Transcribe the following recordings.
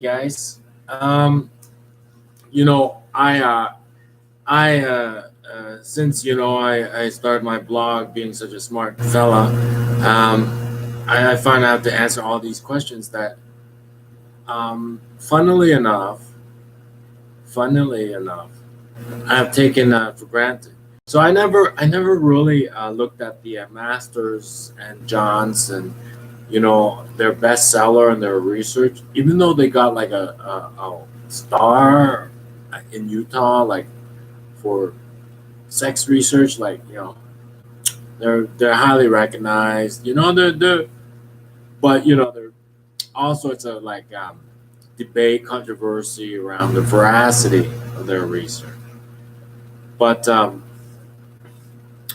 Guys. You know, since I started my blog being such a smart fella, I find I have to answer all these questions that, funnily enough, funnily enough, I have taken for granted. So I never really looked at the Masters and Johns and their bestseller and their research, even though they got like a star in Utah, like for sex research, like they're highly recognized. But there are all sorts of like debate, controversy around the veracity of their research. But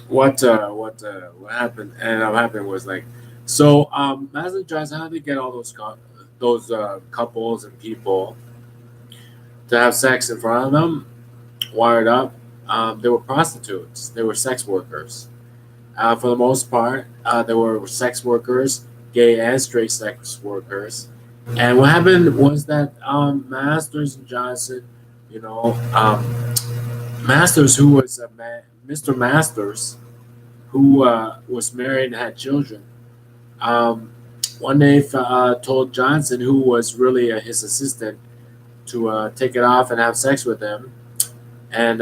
what happened ended up happening was like, so Maslin Johnson had to get all those couples and people to have sex in front of them, wired up. They were prostitutes. They were sex workers. For the most part, there were sex workers, gay and straight sex workers. And what happened was that Masters and Johnson, you know, Masters, who was Mr. Masters, who was married and had children, um, one day told Johnson, who was really his assistant, to take it off and have sex with him. And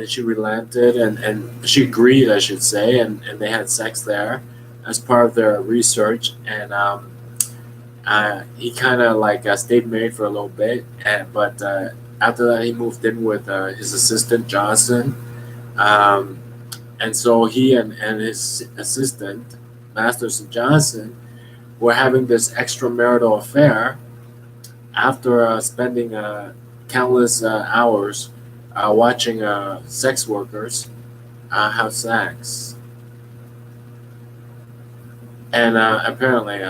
she relented and she agreed, I should say, and they had sex there as part of their research. And he kind of like stayed married for a little bit, but after that he moved in with his assistant Johnson. Um, and so he and his assistant, Masters and Johnson, were having this extramarital affair after spending countless hours watching sex workers have sex. And apparently,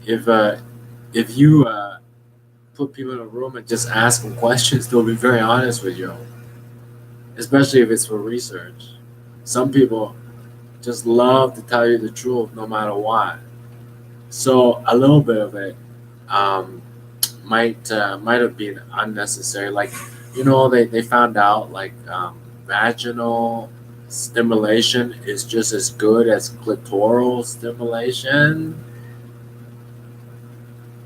if if you put people in a room and just ask them questions, they'll be very honest with you, especially if it's for research. Some people just love to tell you the truth no matter what. So a little bit of it um, might have been unnecessary. Like they found out like vaginal stimulation is just as good as clitoral stimulation.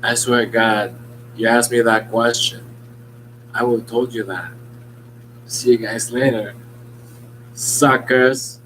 I swear to God, you asked me that question, I would have told you that. See you guys later, suckers.